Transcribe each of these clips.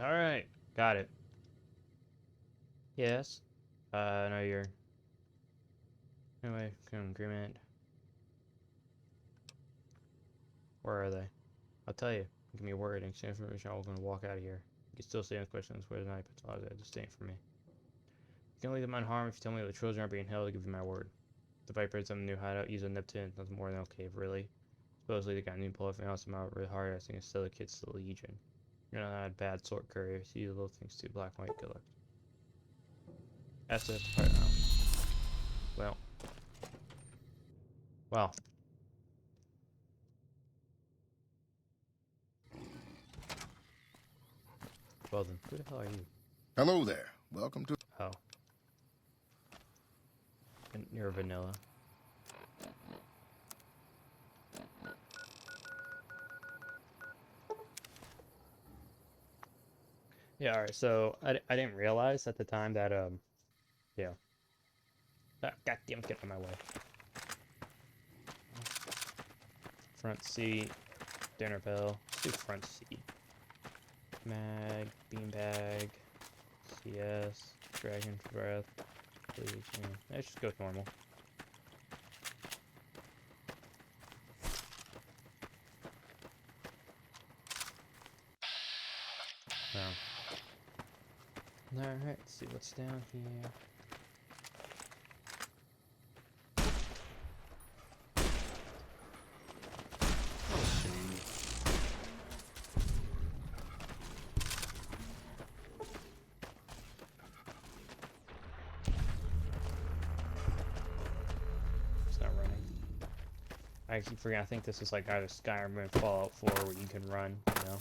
Alright, got it. Yes. No, you're... Anyway, agreement. Where are they? I'll tell you. Give me a word and exchange information. I'm going to walk out of here. You can still stay on questions. Where's the night? But just stay for me. You can leave them unharmed if you tell me the children aren't being held. I'll give you my word. The Vipers have a new hideout. Use a Neptune. Nothing more than okay, really. Supposedly they got a new pull off and else out really hard. I think it's still the kids to the Legion. You're not a bad sort, courier. See the little things too. Black and white. Good luck. That's it. Right now. Well. Well. Well then, who the hell are you? Hello there. Welcome to... Oh. You're vanilla. Yeah, alright, so I didn't realize at the time that, yeah. Ah, goddamn, get out of my way. Front seat, dinner bell. Let's do front seat. Mag, beanbag, CS, dragon breath, please. Yeah. Let's just go with normal. No. Alright, let's see what's down here. I keep forgetting. I think this is like either Skyrim or Fallout 4 where you can run, you know?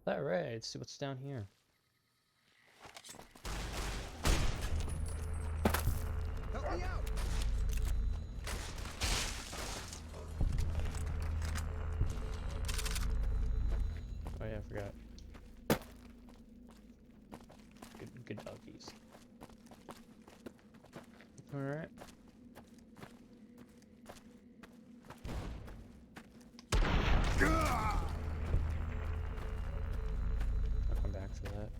Alright, let's see what's down here. Help me out! Oh yeah, I forgot. Good doggies. Alright. I'll come back for that.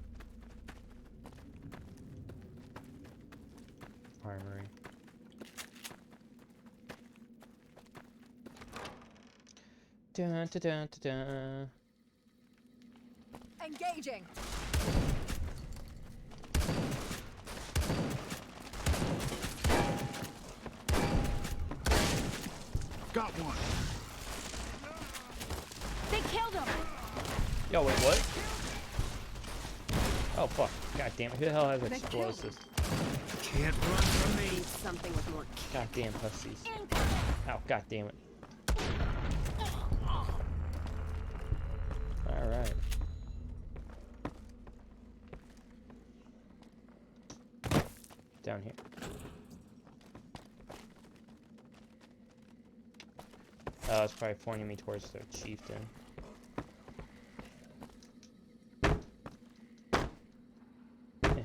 Armory. Dun dun dun dun dun. Engaging! Got one. They killed him! Yo, wait, what? Oh, fuck. God damn it. Who the hell has explosives? Can't run from me. Something with more kick. Goddamn pussies. Ow, god damn it. Alright. Down here. Oh, it's probably pointing me towards the chieftain. Eh.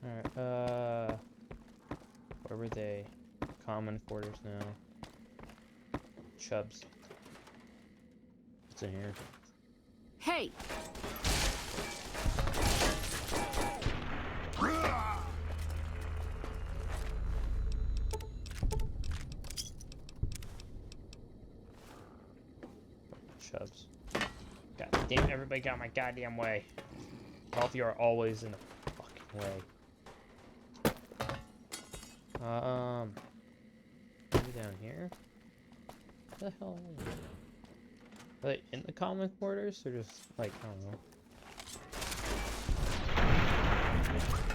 Alright, where were they? Common quarters now. Chubs. What's in here? Hey! cubs. God damn, everybody got my goddamn way. All of you are always in the fucking way. Maybe down here? What the hell are they? Are they in the common quarters or just like, I don't know.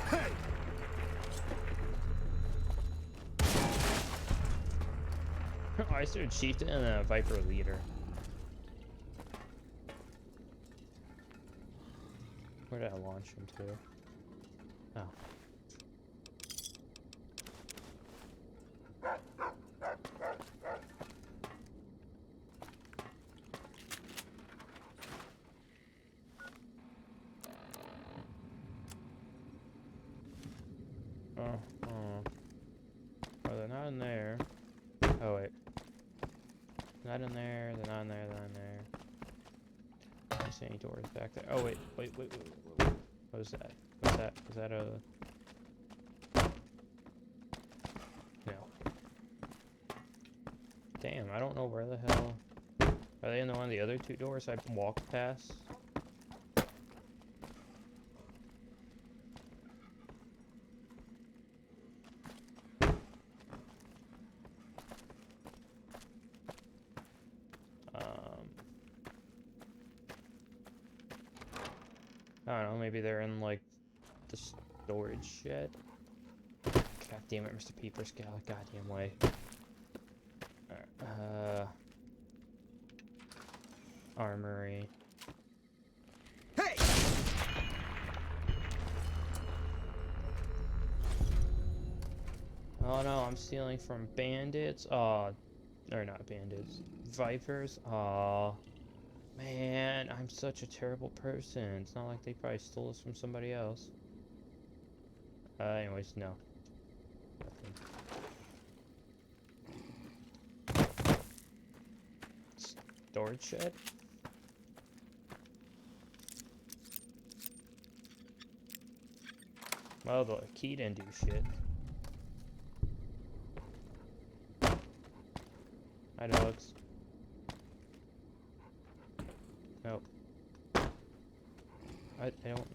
Hey! Oh, I started chieftain and a viper leader. Where did I launch him to? Oh. Oh, they're not in there. Oh, wait. Not in there, they're not in there, they're not in there. I don't see any doors back there. Oh, wait. What was that? What's that? Was that a... No. Damn, I don't know where the hell... Are they in one of the other two doors I walked past? I don't know, maybe they're in, like, the storage shed? God damn it, Mr. Peepers, get out of the goddamn way. Alright, armory. Hey! Oh no, I'm stealing from bandits. Or not bandits. Vipers. Aw. Man, I'm such a terrible person. It's not like they probably stole this from somebody else. Anyways, no. Storage shed? Well, the key didn't do shit. Hi, dogs. Nope. I don't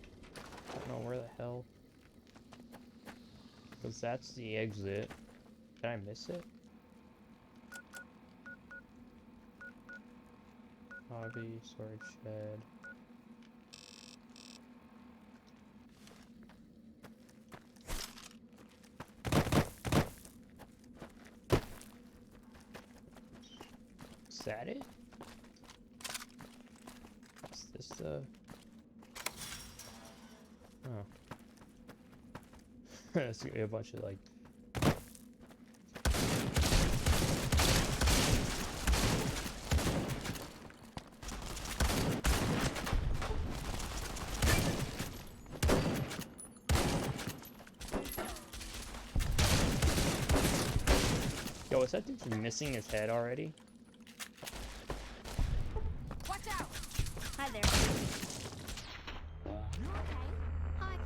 know where the hell. Because that's the exit. Did I miss it? Hobby, storage shed. Is that it? Is this the... Oh. There's gonna be a bunch of, like... Yo, is that dude missing his head already? Watch out! Hi there. You okay? Hi.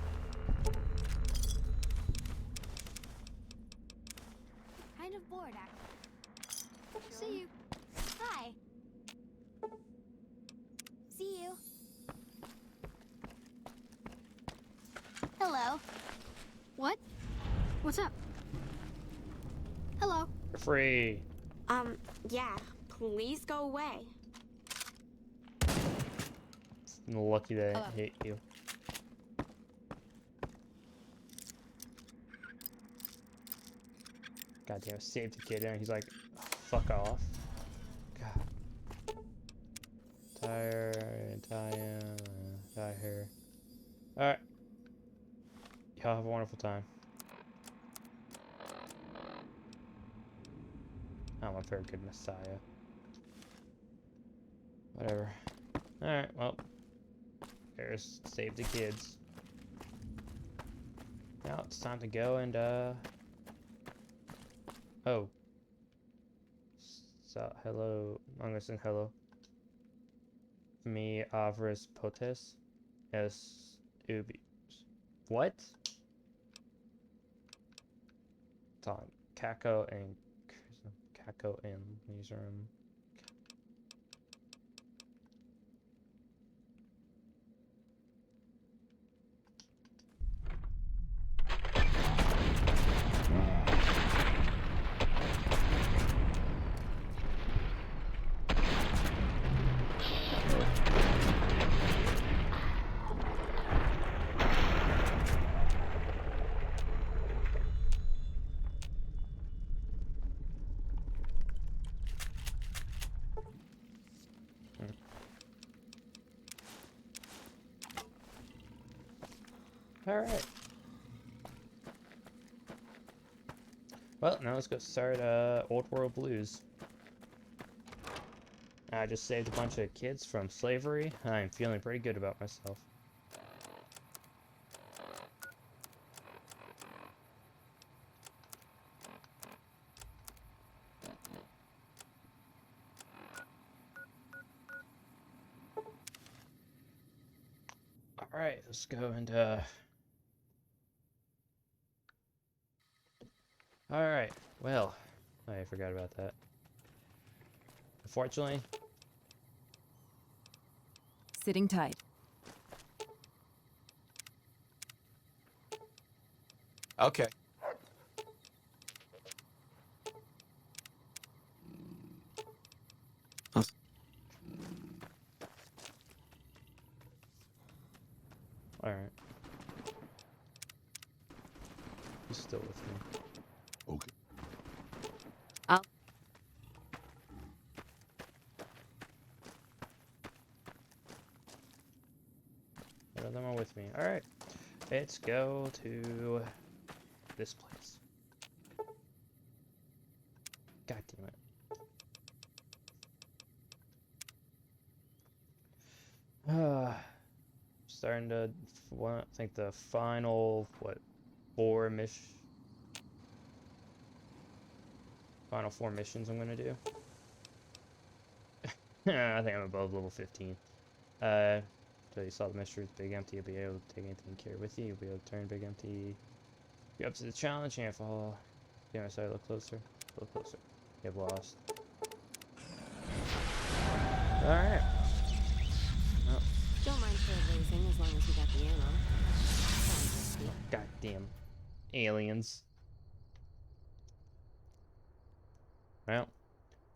Kind of bored, actually. See you. Hi. See you. Hello. What? What's up? Hello. You're free. Yeah. Please go away. Lucky that I hit you. God damn, save the kid and he's like, fuck off. God. Die here. Alright. Y'all have a wonderful time. I'm a very good messiah. Whatever. Alright, well. There's save the kids. Now it's time to go and, Oh. So, hello. I'm gonna sing hello. Me, Avris Potes. Es Ubi. What? Tom. Kako and Newsroom. Alright. Well, now let's go start Old World Blues. I just saved a bunch of kids from slavery. I'm feeling pretty good about myself. Alright, let's go and Alright, well, I forgot about that. Unfortunately, Sitting tight. Okay. alright. He's still with me. Okay. None of them are with me. Alright, let's go to this place. God damn it. Starting to, I think the final, final 4 missions I'm gonna do. I think I'm above level 15. So you saw the mysteries, Big Empty, you'll be able to take anything you carry with you, you'll be able to turn Big Empty. Be up to the challenge, and fall. Damn, I saw you look closer. Look closer. Get lost. Alright. Well, Don't mind trailblazing as long as you got the ammo. Sounds risky. goddamn aliens. Well,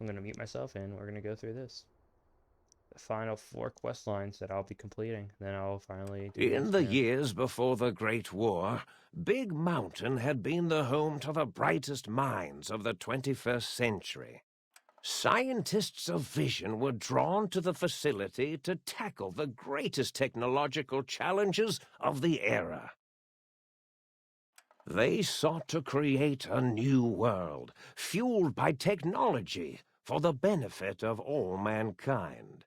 I'm gonna mute myself and we're gonna go through this. The final 4 quest lines that I'll be completing. Then I'll finally do In this, the yeah. years before the Great War, Big Mountain had been the home to the brightest minds of the 21st century. Scientists of vision were drawn to the facility to tackle the greatest technological challenges of the era. They sought to create a new world, fueled by technology for the benefit of all mankind.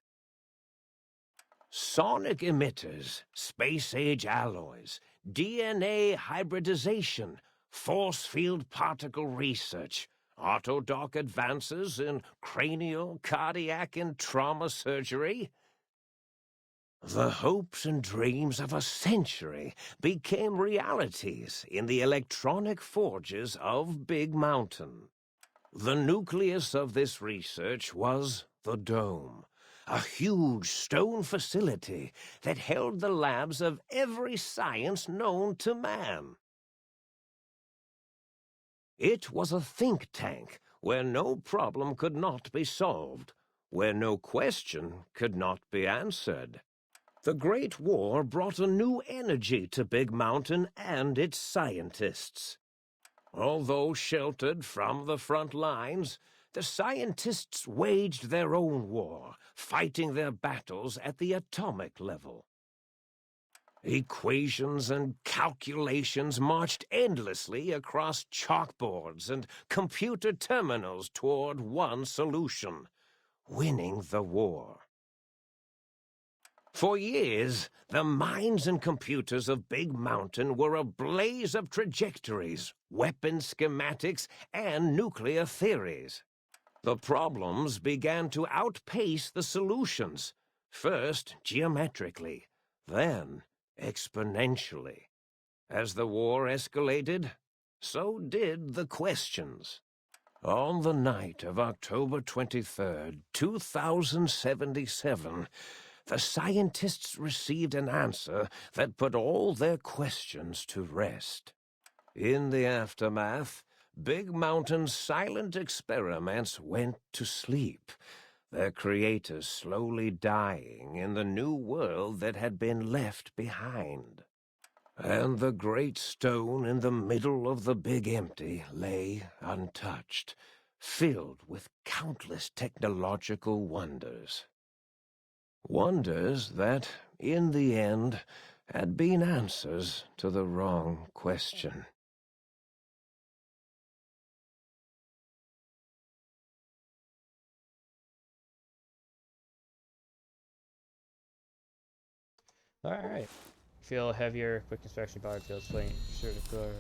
Sonic emitters, space-age alloys, DNA hybridization, force field particle research, autodoc advances in cranial, cardiac, and trauma surgery. The hopes and dreams of a century became realities in the electronic forges of Big Mountain. The nucleus of this research was the Dome, a huge stone facility that held the labs of every science known to man. It was a think tank where no problem could not be solved, where no question could not be answered. The Great War brought a new energy to Big Mountain and its scientists. Although sheltered from the front lines, the scientists waged their own war, fighting their battles at the atomic level. Equations and calculations marched endlessly across chalkboards and computer terminals toward one solution: winning the war. For years, the minds and computers of Big Mountain were a blaze of trajectories, weapon schematics, and nuclear theories. The problems began to outpace the solutions, first geometrically, then exponentially. As the war escalated, so did the questions. On the night of October 23rd, 2077, the scientists received an answer that put all their questions to rest. In the aftermath, Big Mountain's silent experiments went to sleep, their creators slowly dying in the new world that had been left behind. And the great stone in the middle of the Big Empty lay untouched, filled with countless technological wonders. Wonders that, in the end, had been answers to the wrong question. Alright. Feel heavier, quick inspection, body feels sweating, certain colors.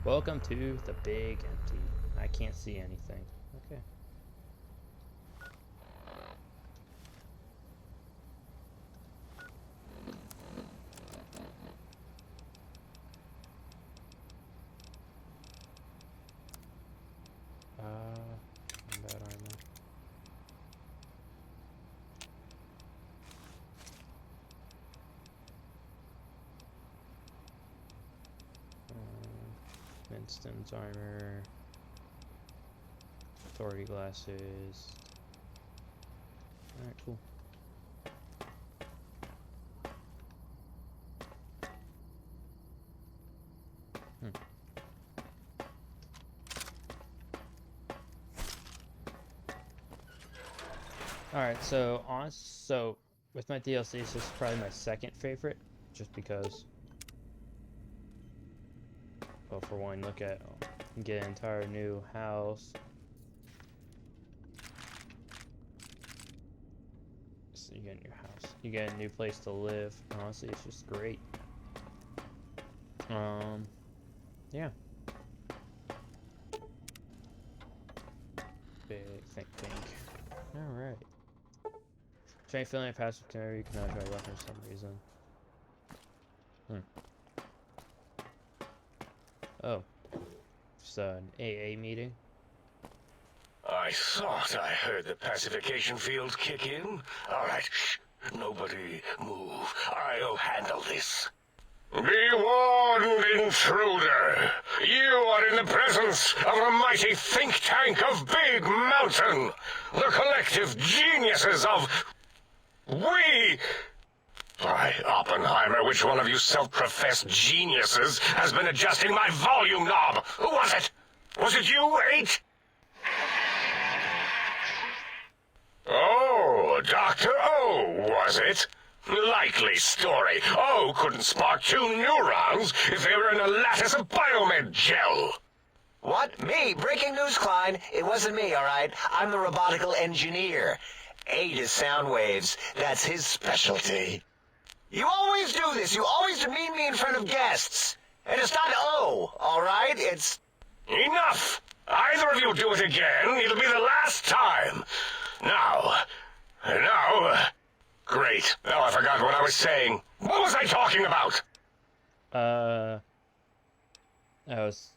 Welcome to the big empty. I can't see anything. Okay. Combat armor. Winston's armor. Authority glasses. Alright, cool. Alright, so with my DLCs, this is probably my second favorite, just because. Well, for one, look at get an entire new house. So you get a new house, you get a new place to live. Honestly, it's just great. Yeah. Big think. All right. Trying feeling a passive carry, you cannot try weapon for some reason. Oh. Just an AA meeting? I thought I heard the pacification field kick in. All right, shh. Nobody move. I'll handle this. Be warned, intruder. You are in the presence of a mighty think tank of Big Mountain. The collective geniuses of... We... By Oppenheimer, which one of you self-professed geniuses has been adjusting my volume knob? Who was it? Was it you, 8? Oh, Dr. O, was it? Likely story. O couldn't spark 2 neurons if they were in a lattice of biomed gel. What? Me? Breaking news, Klein. It wasn't me, all right? I'm the robotical engineer. 8 is sound waves. That's his specialty. You always do this. You always demean me in front of guests. And it's not O, all right? It's... Enough! Either of you do it again, it'll be the last time. Now... Great. Now I forgot what I was saying. What was I talking about? I was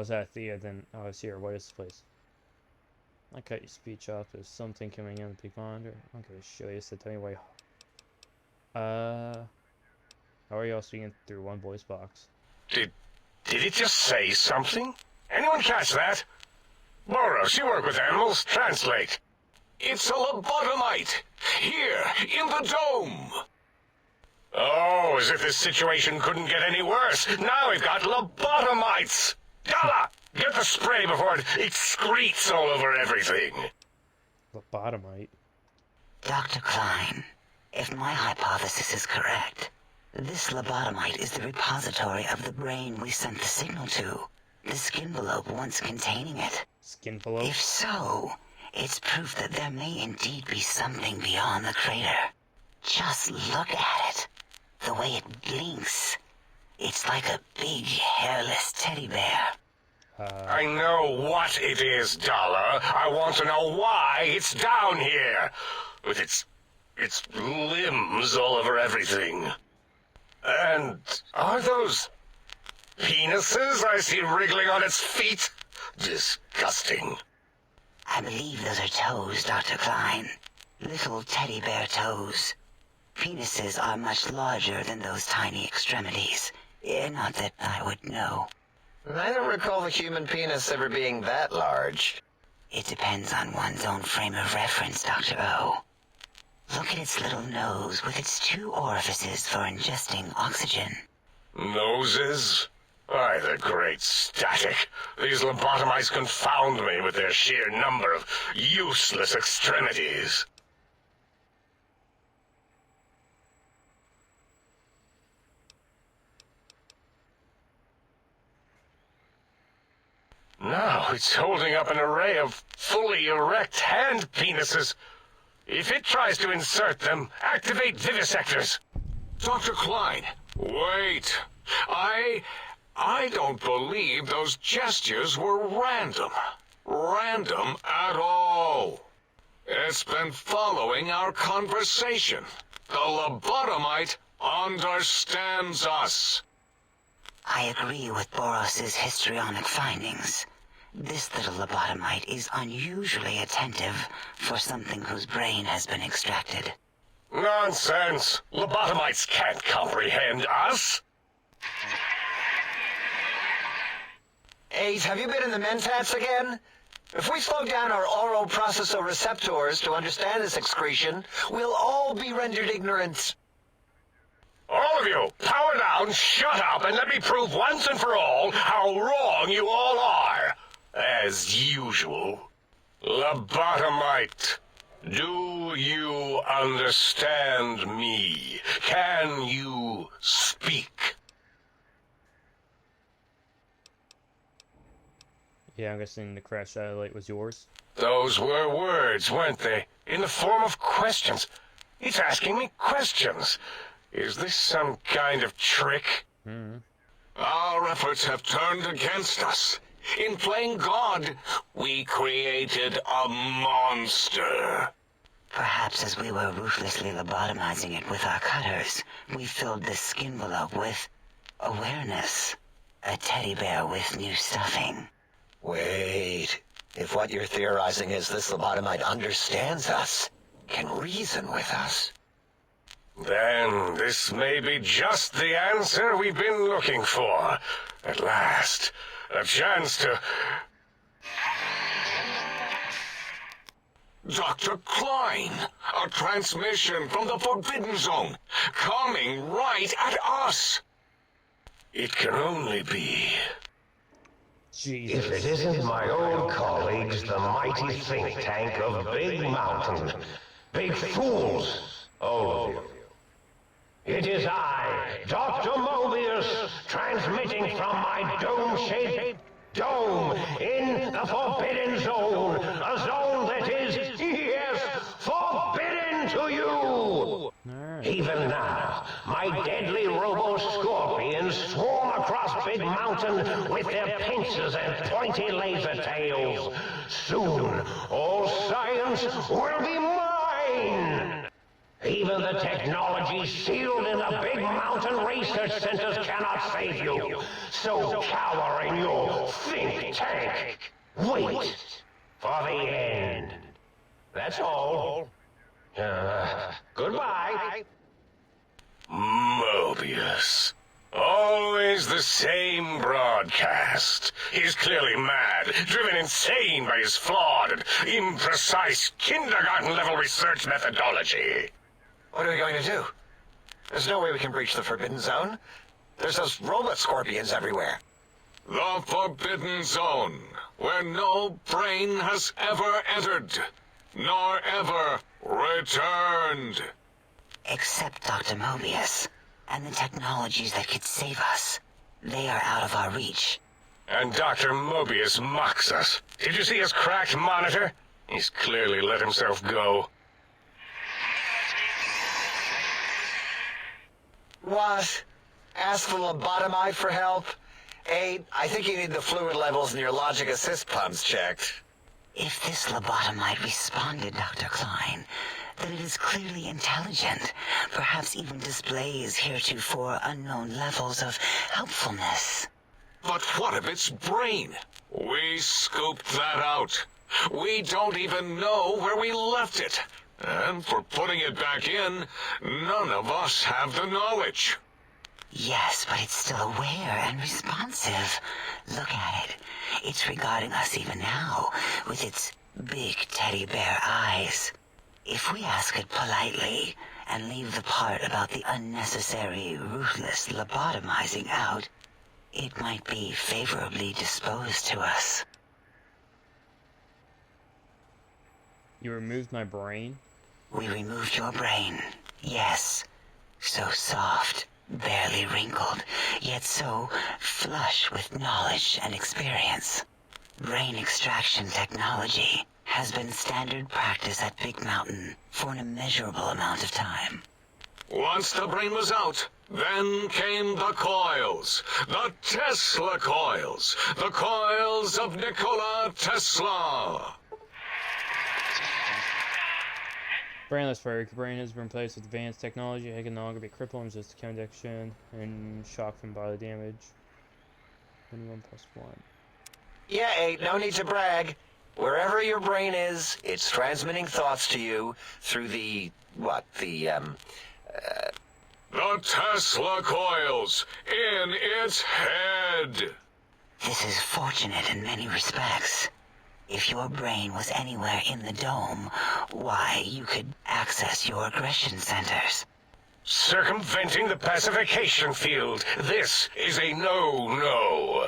at Thea, then I was here. What is this place? I cut your speech off. There's something coming in the big monitor. I'm gonna show you. So tell me why. How are y'all speaking through one voice box? Did it just say something? Anyone catch that? Boros, you work with animals. Translate. It's a lobotomite. Here, in the dome. Oh, as if this situation couldn't get any worse. Now we've got lobotomites. Dalla, get the spray before it excretes all over everything. Lobotomite? Dr. Klein, if my hypothesis is correct, this lobotomite is the repository of the brain we sent the signal to. The skinvelope once containing it. Skinvelope? If so, it's proof that there may indeed be something beyond the crater. Just look at it. The way it blinks. It's like a big, hairless teddy bear. I know what it is, Dollar. I want to know why it's down here. With its limbs all over everything. And are those penises I see wriggling on its feet? Disgusting. I believe those are toes, Dr. Klein. Little teddy bear toes. Penises are much larger than those tiny extremities. Not that I would know. I don't recall the human penis ever being that large. It depends on one's own frame of reference, Dr. O. Look at its little nose with its 2 orifices for ingesting oxygen. Noses? Why, the great static. These lobotomites confound me with their sheer number of useless extremities. Now it's holding up an array of fully erect hand penises. If it tries to insert them, activate vivisectors. Dr. Klein, wait. I don't believe those gestures were random. Random at all. It's been following our conversation. The lobotomite understands us. I agree with Boros's histrionic findings. This little lobotomite is unusually attentive for something whose brain has been extracted. Nonsense! Lobotomites can't comprehend us! 8, have you been in the mentats again? If we slow down our oroprocessoreceptors to understand this excretion, we'll all be rendered ignorant. All of you, power down, shut up, and let me prove once and for all how wrong you all are. As usual. Lobotomite, do you understand me? Can you speak? Yeah, I'm guessing the crash satellite was yours. Those were words, weren't they? In the form of questions. It's asking me questions. Is this some kind of trick? Our efforts have turned against us. In playing God, we created a monster. Perhaps as we were ruthlessly lobotomizing it with our cutters, we filled the skin envelope with awareness. A teddy bear with new stuffing. Wait. If what you're theorizing is this lobotomite understands us, can reason with us, Then this may be just the answer we've been looking for. At last, a chance to... Dr. Klein, a transmission from the Forbidden Zone, coming right at us. It can only be... Jesus. If it isn't my old colleagues, the mighty think tank of Big Mountain. Big fools, all of you. It is I, Dr. Mobius, transmitting from my dome-shaped dome in the Forbidden Zone. A zone that is, yes, forbidden to you. Even now, my deadly robo-scorpions swarm across Big Mountain with their pincers and pointy laser tails. Soon, all science will be mine. Even the technology sealed in the Big Mountain research centers cannot save you. So cower in your think tank. Wait for the end. That's all. Goodbye. Mobius. Always the same broadcast. He's clearly mad, driven insane by his flawed and imprecise kindergarten-level research methodology. what are we going to do? There's no way we can breach the Forbidden Zone. There's those robot scorpions everywhere. The Forbidden Zone, where no brain has ever entered, nor ever returned. Except Dr. Mobius, and the technologies that could save us. They are out of our reach. And Dr. Mobius mocks us. Did you see his cracked monitor? He's clearly let himself go. What? Ask the lobotomite for help? 8, I think you need the fluid levels in your logic assist pumps checked. If this lobotomite responded, Dr. Klein, then it is clearly intelligent, perhaps even displays heretofore unknown levels of helpfulness. But what of its brain? We scooped that out. We don't even know where we left it. And for putting it back in, none of us have the knowledge. Yes, but it's still aware and responsive. Look at it. It's regarding us even now, with its big teddy bear eyes. If we ask it politely, and leave the part about the unnecessary, ruthless lobotomizing out, it might be favorably disposed to us. You removed my brain? We removed your brain, yes. So soft, barely wrinkled, yet so flush with knowledge and experience. Brain extraction technology has been standard practice at Big Mountain for an immeasurable amount of time. Once the brain was out, then came the coils. The Tesla coils. The coils of Nikola Tesla. Brainless for your brain has been replaced with advanced technology. It can no longer be crippled and just conduction and shock from bodily damage. 1+1. Yeah, 8, no need to brag. Wherever your brain is, it's transmitting thoughts to you through the Tesla coils in its head. This is fortunate in many respects. If your brain was anywhere in the dome, why, you could access your aggression centers. Circumventing the pacification field. This is a no-no.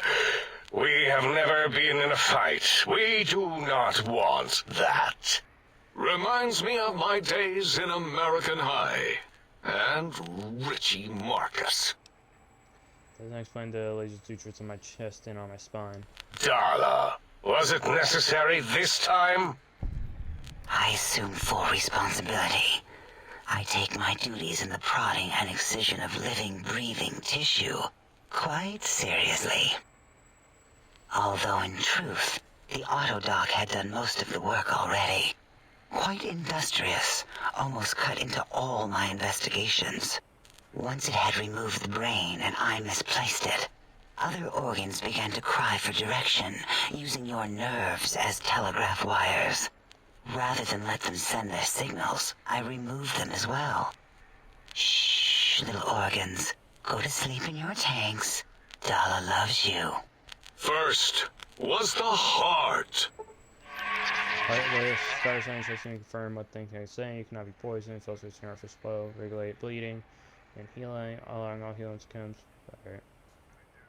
We have never been in a fight. We do not want that. Reminds me of my days in American High. And Richie Marcus. Doesn't explain the laser sutures on my chest and on my spine. Darla, was it necessary this time? I assume full responsibility. I take my duties in the prodding and excision of living, breathing tissue quite seriously. Although in truth, the Autodoc had done most of the work already. Quite industrious, almost cut into all my investigations. Once it had removed the brain and I misplaced it, other organs began to cry for direction, using your nerves as telegraph wires. Rather than let them send their signals, I removed them as well. Shh, little organs. Go to sleep in your tanks. Dala loves you. First was the heart. Heartless, star signs testing to confirm what things are saying. You cannot be poisoned. It's also a for flow, regulate bleeding, and healing. Allowing all healing comes.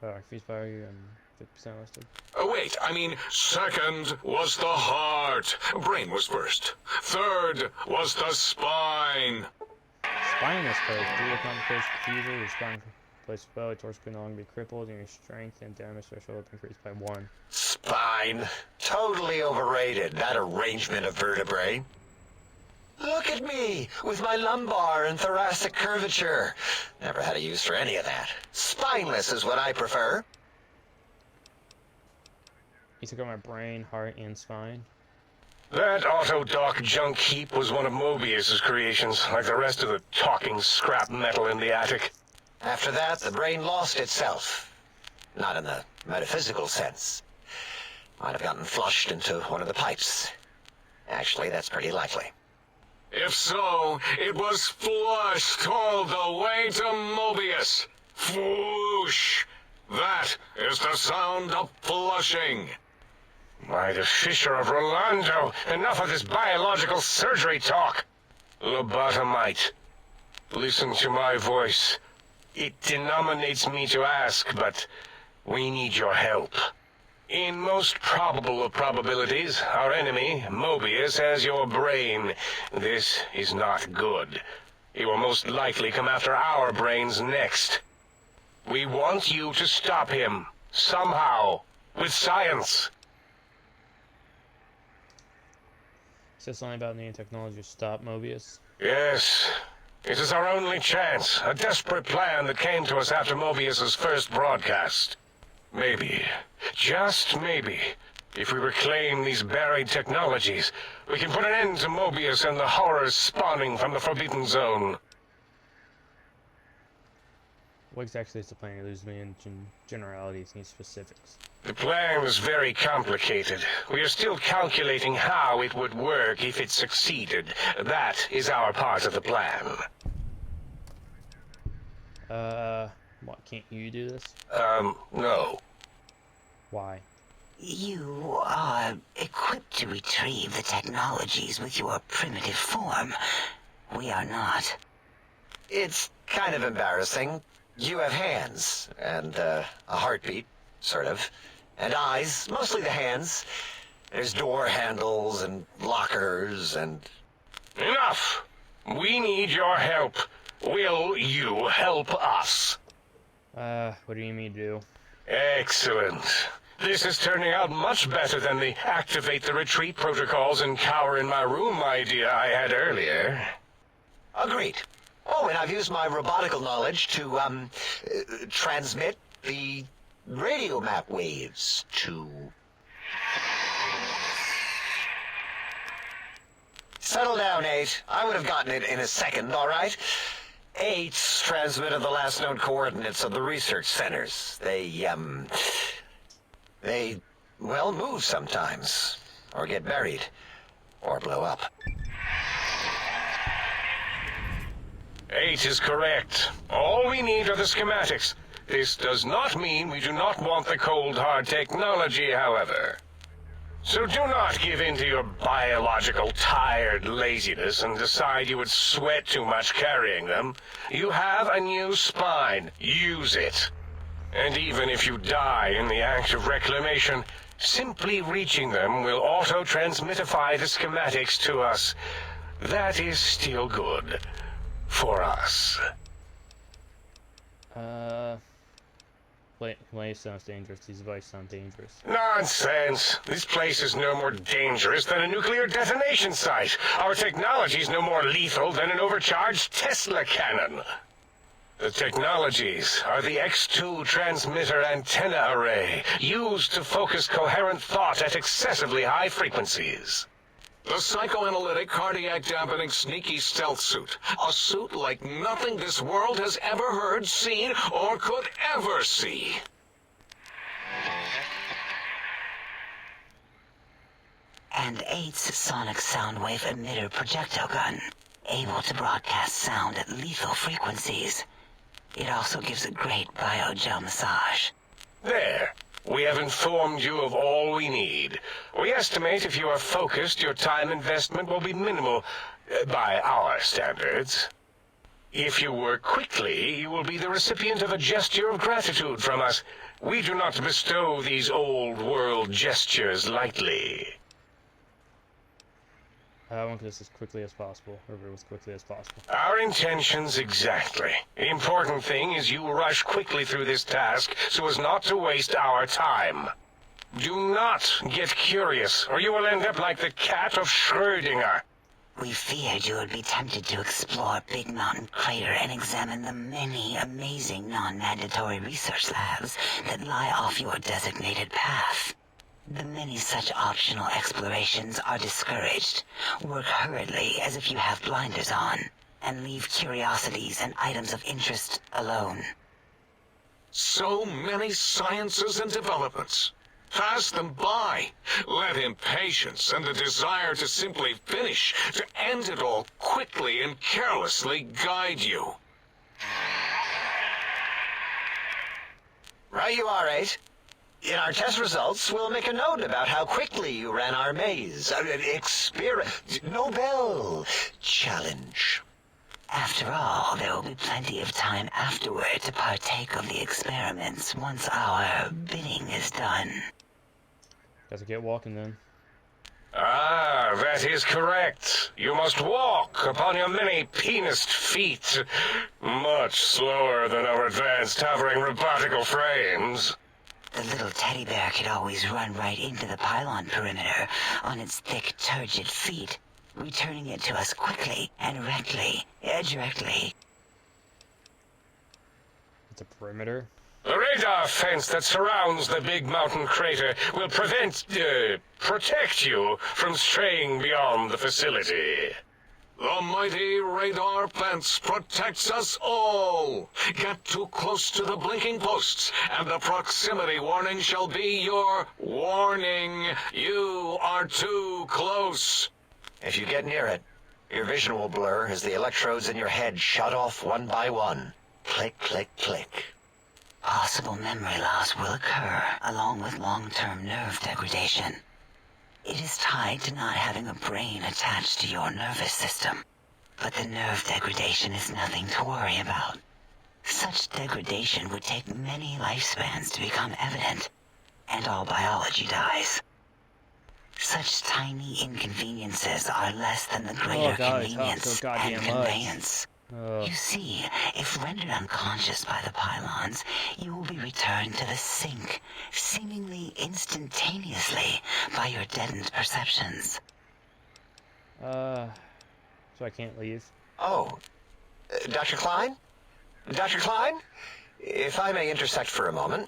Alright. Freeze fire and 50% listed. Oh, wait, I mean, second was the heart. Brain was first. Third was the spine. Spine is first. Due to complications fever, your spine plays well. Your torso can no longer be crippled, and your strength and damage threshold increased by 1. spine. Totally overrated, that arrangement of vertebrae. Look at me, with my lumbar and thoracic curvature. Never had a use for any of that. Spineless is what I prefer. You took out my brain, heart, and spine. That Autodoc junk heap was one of Mobius's creations, like the rest of the talking scrap metal in the attic. After that, the brain lost itself. Not in the metaphysical sense. Might have gotten flushed into one of the pipes. Actually, that's pretty likely. If so, it was flushed all the way to Mobius. Flush. That is the sound of flushing. By the Fisher of Rolando, enough of this biological surgery talk. Lobotomite, listen to my voice. It denominates me to ask, but we need your help. In most probable of probabilities, our enemy, Mobius, has your brain. This is not good. He will most likely come after our brains next. We want you to stop him, somehow, with science. Says something about needing technology to stop Mobius. Yes, it is our only chance, a desperate plan that came to us after Mobius's first broadcast. Maybe, just maybe, if we reclaim these buried technologies, we can put an end to Mobius and the horrors spawning from the Forbidden Zone. What exactly is the plan? You lose me in generalities, need specifics. The plan is very complicated. We are still calculating how it would work if it succeeded. That is our part of the plan. What, can't you do this? No. Why? You are equipped to retrieve the technologies with your primitive form. We are not. It's kind of embarrassing. You have hands, and a heartbeat, sort of, and eyes, mostly the hands. There's door handles and lockers and... Enough! We need your help. Will you help us? What do you mean to do? Excellent. This is turning out much better than the activate the retreat protocols and cower in my room idea I had earlier. Agreed. Oh, and I've used my robotical knowledge to, transmit the radio map waves to... Settle down, 8. I would have gotten it in a second, all right? 8's transmitted the last known coordinates of the research centers. They, well, move sometimes. Or get buried. Or blow up. 8 is correct. All we need are the schematics. This does not mean we do not want the cold, hard technology, however. So do not give in to your biological tired laziness and decide you would sweat too much carrying them. You have a new spine. Use it. And even if you die in the act of reclamation, simply reaching them will auto-transmitify the schematics to us. That is still good. For us. Play sounds dangerous. These devices sound dangerous. Nonsense! This place is no more dangerous than a nuclear detonation site. Our technology is no more lethal than an overcharged Tesla cannon. The technologies are the X2 transmitter antenna array, used to focus coherent thought at excessively high frequencies. The psychoanalytic, cardiac dampening, sneaky stealth suit. A suit like nothing this world has ever heard, seen, or could ever see. And 8's sonic soundwave emitter projectile gun, able to broadcast sound at lethal frequencies. It also gives a great biogel massage. There. We have informed you of all we need. We estimate if you are focused, your time investment will be minimal, by our standards. If you work quickly, you will be the recipient of a gesture of gratitude from us. We do not bestow these old-world gestures lightly. I want this as quickly as possible, or as quickly as possible. Our intentions exactly. The important thing is you rush quickly through this task so as not to waste our time. Do not get curious, or you will end up like the cat of Schrödinger. We feared you would be tempted to explore Big Mountain Crater and examine the many amazing non-mandatory research labs that lie off your designated path. The many such optional explorations are discouraged. Work hurriedly as if you have blinders on, and leave curiosities and items of interest alone. So many sciences and developments. Pass them by. Let impatience and the desire to simply finish, to end it all quickly and carelessly guide you. Right you are, 8. In our test results, we'll make a note about how quickly you ran our maze. Nobel challenge. After all, there will be plenty of time afterward to partake of the experiments once our bidding is done. Guess I get walking then. Ah, that is correct. You must walk upon your many penised feet. Much slower than our advanced hovering robotical frames. The little teddy bear could always run right into the pylon perimeter on its thick, turgid feet, returning it to us quickly and directly. It's a perimeter. The radar fence that surrounds the Big Mountain Crater will protect you from straying beyond the facility. The mighty radar fence protects us all. Get too close to the blinking posts, and the proximity warning shall be your warning. You are too close. If you get near it, your vision will blur as the electrodes in your head shut off one by one. Click, click, click. Possible memory loss will occur, along with long-term nerve degradation. It is tied to not having a brain attached to your nervous system. But the nerve degradation is nothing to worry about. Such degradation would take many lifespans to become evident, and all biology dies. Such tiny inconveniences are less than the greater convenience and conveyance. You see, if rendered unconscious by the pylons, you will be returned to the sink, seemingly instantaneously by your deadened perceptions. So I can't leave. Oh, Dr. Klein? Dr. Klein? If I may intersect for a moment.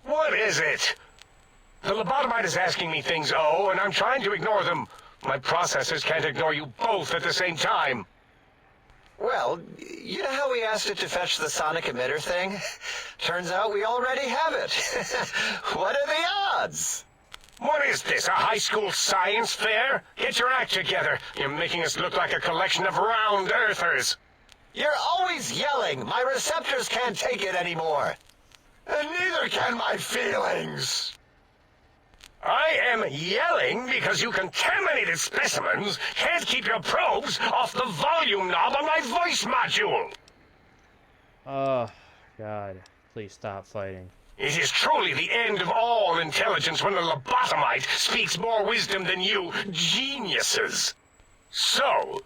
What is it? The lobotomite is asking me things, and I'm trying to ignore them. My processors can't ignore you both at the same time. Well, you know how we asked it to fetch the sonic emitter thing? Turns out we already have it. What are the odds? What is this, a high school science fair? Get your act together. You're making us look like a collection of round earthers. You're always yelling. My receptors can't take it anymore. And neither can my feelings. I am yelling because you contaminated specimens can't keep your probes off the volume knob on my voice module. Oh, God. Please stop fighting. It is truly the end of all intelligence when the lobotomite speaks more wisdom than you geniuses. So,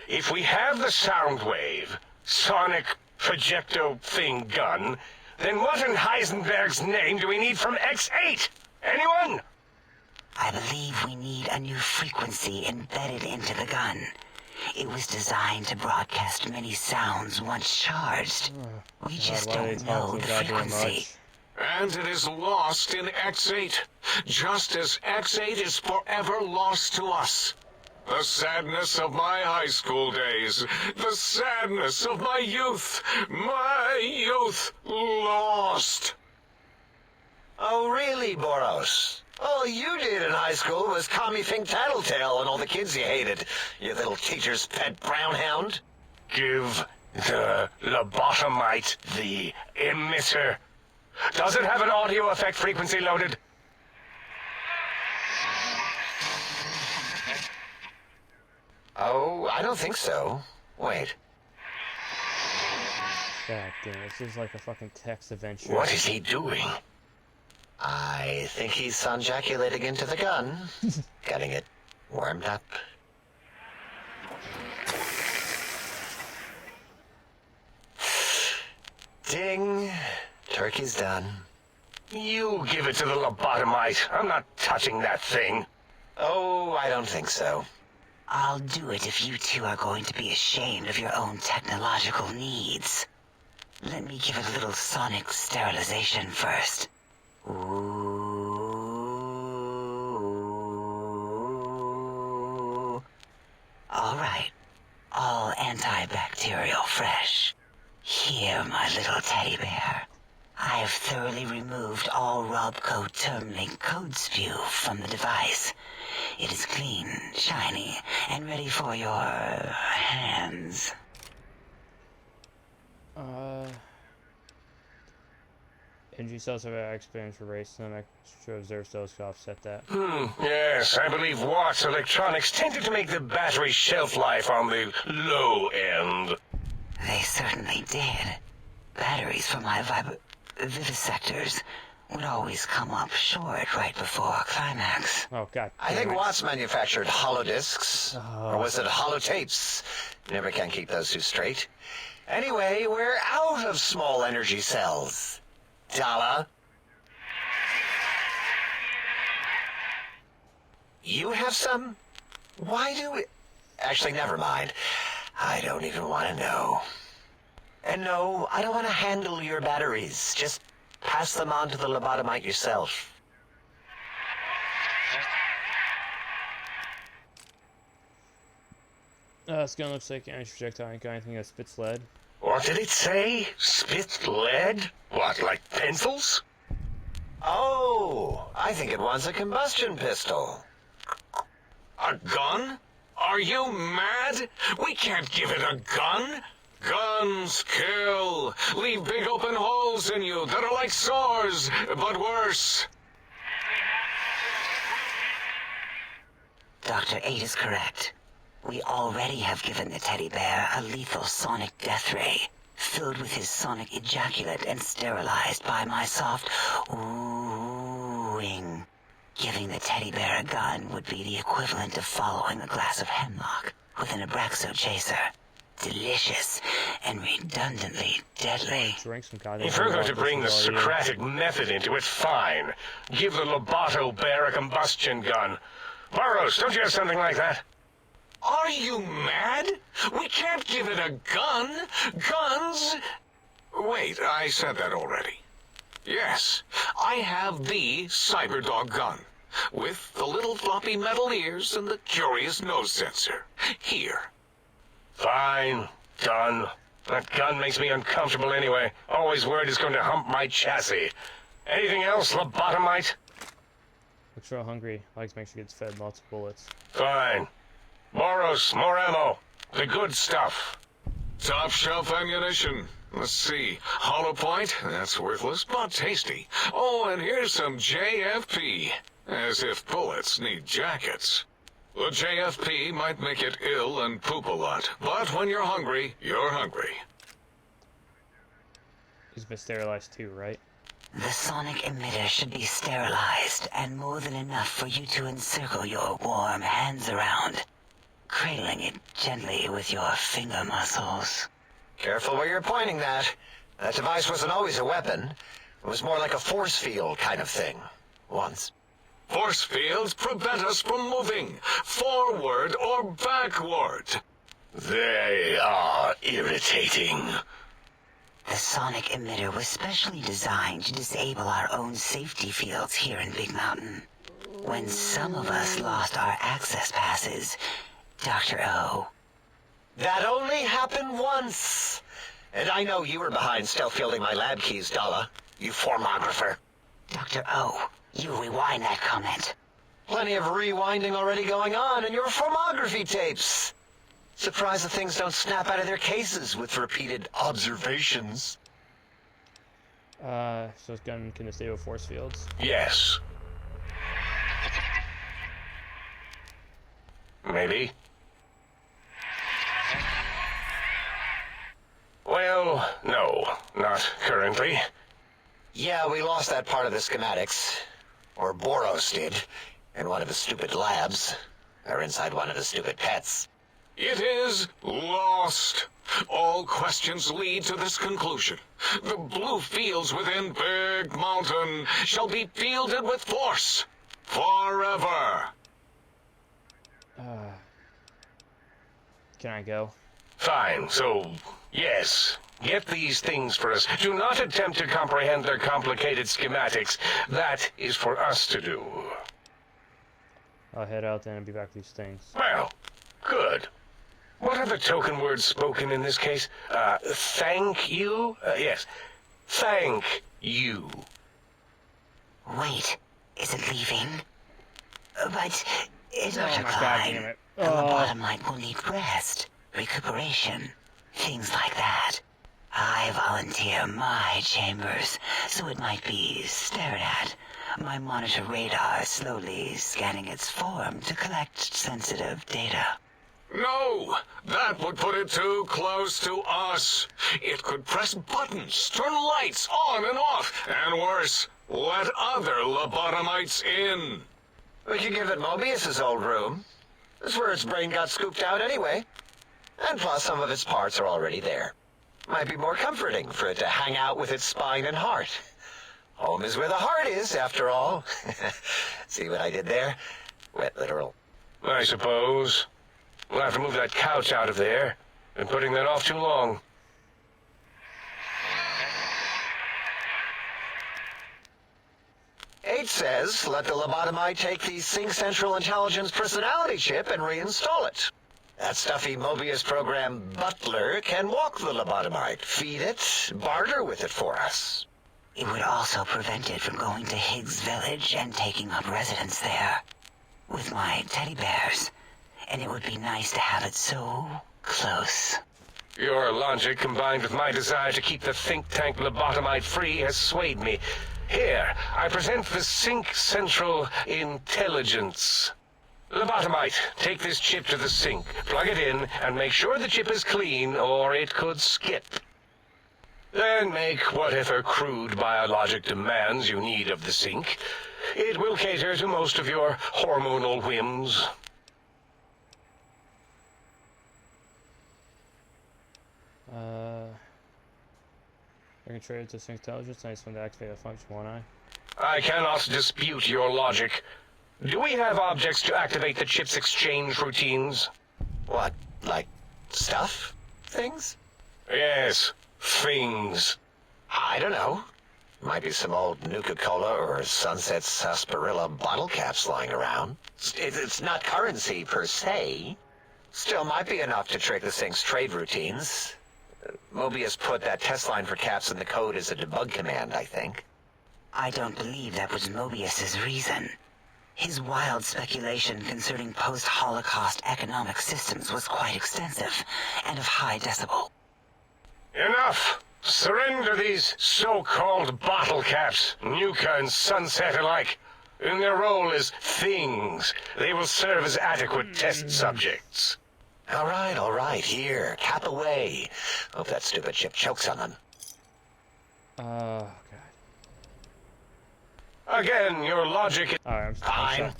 if we have the sound wave, sonic projecto thing gun, then what in Heisenberg's name do we need from X8? Anyone? I believe we need a new frequency embedded into the gun. It was designed to broadcast many sounds once charged. We just don't know the frequency. And it is lost in X8, just as X8 is forever lost to us. The sadness of my high school days, the sadness of my youth lost. Oh, really, Boros? All you did in high school was call me Fink Tattletale and all the kids you hated, you little teacher's pet brown hound. Give the lobotomite the emitter. Does it have an audio effect frequency loaded? Oh, I don't think so. Wait. God damn, this is like a fucking text adventure. What is he doing? I think he's sonjaculating into the gun. Getting it warmed up. Ding. Turkey's done. You give it to the lobotomite. I'm not touching that thing. Oh, I don't think so. I'll do it if you two are going to be ashamed of your own technological needs. Let me give it a little sonic sterilization first. Ooh. All right. All antibacterial fresh. Here, my little teddy bear. I have thoroughly removed all Robco Termlink code spew from the device. It is clean, shiny, and ready for your hands. Energy cells have experience for race, and extra observed cells could offset that. Yes, I believe Watt's Electronics tended to make the battery shelf life on the low end. They certainly did. Batteries for my vivisectors would always come up short right before climax. Oh, God. I think Watts manufactured holodiscs. Or was it holotapes? Never can keep those two straight. Anyway, we're out of small energy cells. Dala? You have some? Why do we... Actually, never mind. I don't even want to know. And no, I don't want to handle your batteries. Just pass them on to the lobotomite yourself. This gun looks like an energy projectile. Ain't got anything that spits lead. What did it say? Spit lead? What, like pencils? Oh, I think it wants a combustion pistol. A gun? Are you mad? We can't give it a gun. Guns kill. Leave big open holes in you that are like sores, but worse. Dr. 8 is correct. We already have given the teddy bear a lethal sonic death ray, filled with his sonic ejaculate and sterilized by my soft oohing. Giving the teddy bear a gun would be the equivalent of following a glass of hemlock with an Abraxo chaser. delicious and redundantly deadly. Drink some goddamn. If you're going to water, bring the this is all you. Socratic method into it, fine. Give the Lobato bear a combustion gun. Burroughs, don't you have something like that? Are you mad? We can't give it a gun. Guns... Wait, I said that already. Yes, I have the Cyberdog gun, with the little floppy metal ears and the curious nose sensor. Here. Fine. Done. That gun makes me uncomfortable anyway. Always worried it's going to hump my chassis. Anything else, lobotomite? Looks real hungry. Likes to make sure he gets fed lots of bullets. Fine. Boros, more ammo. The good stuff. Top shelf ammunition. Let's see. Hollow point? That's worthless, but tasty. Oh, and here's some JFP. As if bullets need jackets. The JFP might make it ill and poop a lot, but when you're hungry, you're hungry. He's been sterilized too, right? The sonic emitter should be sterilized and more than enough for you to encircle your warm hands around, cradling it gently with your finger muscles. Careful where you're pointing that. That device wasn't always a weapon. It was more like a force field kind of thing. Once. Force fields prevent us from moving, forward or backward. They are irritating. The sonic emitter was specially designed to disable our own safety fields here in Big Mountain. When some of us lost our access passes, Dr. O. That only happened once. And I know you were behind stealth fielding my lab keys, Dalla. You formographer. Dr. O, you rewind that comment. Plenty of rewinding already going on in your formography tapes. Surprised the things don't snap out of their cases with repeated observations. So his gun can disable force fields. Yes. Maybe. Well, no, not currently. Yeah, we lost that part of the schematics. Or Boros did. In one of his stupid labs. Or inside one of his stupid pets. It is lost. All questions lead to this conclusion. The blue fields within Big Mountain shall be fielded with force. Forever. Can I go? Fine, so, yes. Get these things for us. Do not attempt to comprehend their complicated schematics. That is for us to do. I'll head out then and be back with these things. Well, good. What are the token words spoken in this case? Thank you? Yes. Thank you. Wait, is it leaving? But, Dr. Oh my God, Klein, damn it. the lobotomite will need rest, recuperation, things like that. I volunteer my chambers, so it might be stared at. My monitor radar slowly scanning its form to collect sensitive data. No, that would put it too close to us. It could press buttons, turn lights on and off, and worse, let other lobotomites in. We could give it Mobius's old room. That's where its brain got scooped out anyway. And plus some of its parts are already there. Might be more comforting for it to hang out with its spine and heart. Home is where the heart is, after all. See what I did there? Wet literal. I suppose. We'll have to move that couch out of there. Been putting that off too long. H says, let the lobotomite take the Sync Central Intelligence personality chip and reinstall it. That stuffy Mobius program butler can walk the lobotomite, feed it, barter with it for us. It would also prevent it from going to Higgs Village and taking up residence there. With my teddy bears. And it would be nice to have it so close. Your logic, combined with my desire to keep the think tank lobotomite free, has swayed me. Here, I present the Sync Central Intelligence. Lobotomite, take this chip to the sink, plug it in, and make sure the chip is clean, or it could skip. Then make whatever crude biologic demands you need of the sink. It will cater to most of your hormonal whims. I can trade it to sync intelligence. Nice one to activate a function, won't I? I cannot dispute your logic. Do we have objects to activate the chip's exchange routines? What, like stuff? Things? Yes, things. I don't know. Might be some old Nuka-Cola or Sunset Sarsaparilla bottle caps lying around. It's not currency per se. Still might be enough to trick this thing's trade routines. Mobius put that test line for caps in the code as a debug command, I think. I don't believe that was Mobius's reason. His wild speculation concerning post-Holocaust economic systems was quite extensive and of high decibel. Enough! Surrender these so-called bottle caps, Nuka and Sunset alike. In their role as things, they will serve as adequate test subjects. All right, here, cap away. Hope that stupid chip chokes on them. Oh, God. Again, your logic is Alright, fine.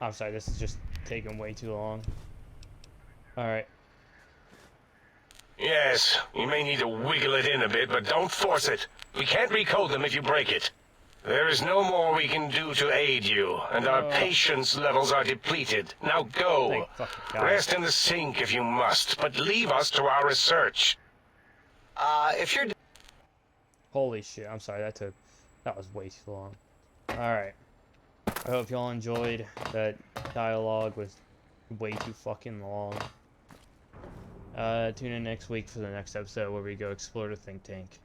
I'm sorry, this is just taking way too long. Alright. Yes, you may need to wiggle it in a bit, but don't force it. We can't recode them if you break it. There is no more we can do to aid you, and our patience levels are depleted. Now go. Thank fucking God. Rest in the sink if you must, but leave us to our research. If you're... Holy shit, I'm sorry, that was way too long. Alright. I hope y'all enjoyed. That dialogue was way too fucking long. Tune in next week for the next episode where we go explore the think tank.